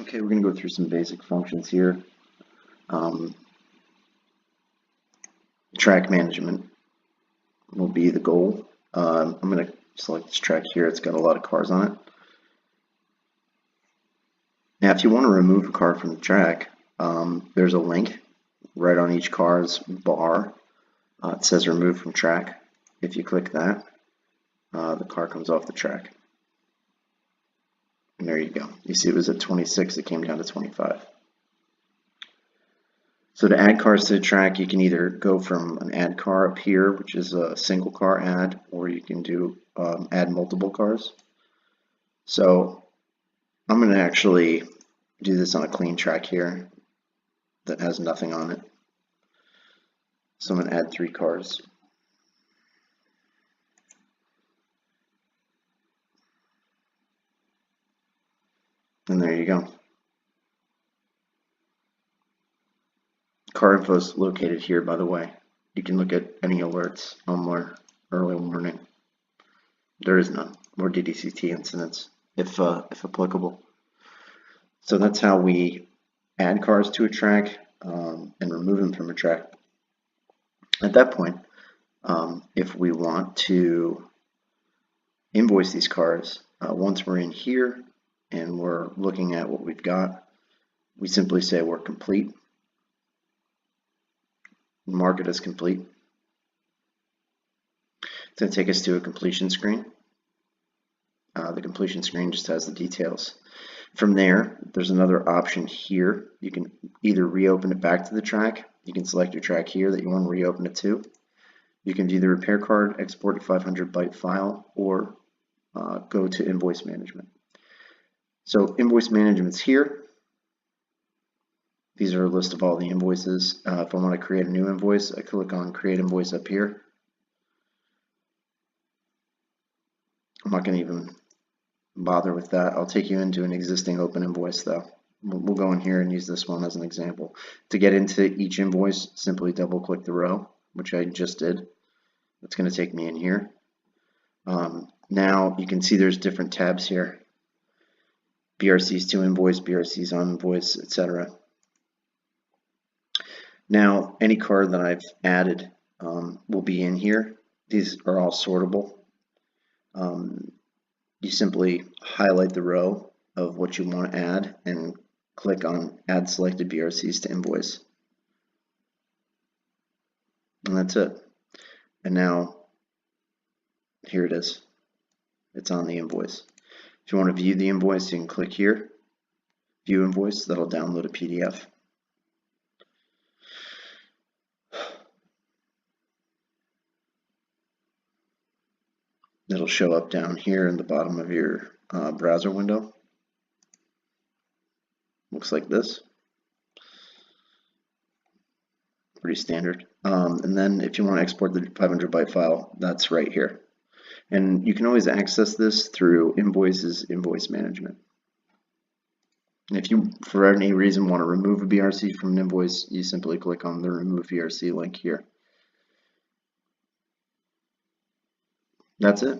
Okay, we're going to go through some basic functions here. Track management will be the goal. I'm going to select this track here. It's got a lot of cars on it. Now, if you want to remove a car from the track, there's a link right on each car's bar. It says remove from track. If you click that, the car comes off the track. And there you go. You see it was at 26, it came down to 25. So to add cars to the track, you can either go from an add car up here, which is a single car add, or you can do add multiple cars. So I'm going to actually do this on a clean track here that has nothing on it. So I'm going to add 3 cars. And there you go. Car info is located here, by the way. You can look at any alerts on more early warning. There is none. More DDCT incidents, if applicable. So that's how we add cars to a track and remove them from a track. At that point, if we want to invoice these cars, once we're in here and we're looking at what we've got, we simply say we're complete. Mark it as complete. It's going to take us to a completion screen. The completion screen just has the details. From there, there's another option here. You can either reopen it back to the track. You can select your track here that you want to reopen it to. You can view the repair card, export a 500 byte file, or go to invoice management. So invoice management's here. These are a list of all the invoices. If I want to create a new invoice, I click on create invoice up here. I'm not going to even bother with that. I'll take you into an existing open invoice though. We'll go in here and use this one as an example. To get into each invoice, simply double click the row, which I just did. That's going to take me in here. Now you can see there's different tabs here. BRCs to invoice, BRCs on invoice, etc. Now any card that I've added will be in here. These are all sortable. You simply highlight the row of what you want to add and click on add selected BRCs to invoice. And that's it. And now here it is. It's on the invoice. If you want to view the invoice, you can click here, view invoice. That'll download a PDF. It'll show up down here in the bottom of your browser window. Looks like this. Pretty standard. And then if you want to export the 500 byte file, that's right here. And you can always access this through Invoice's invoice management. And if you, for any reason, want to remove a BRC from an invoice, you simply click on the remove BRC link here. That's it.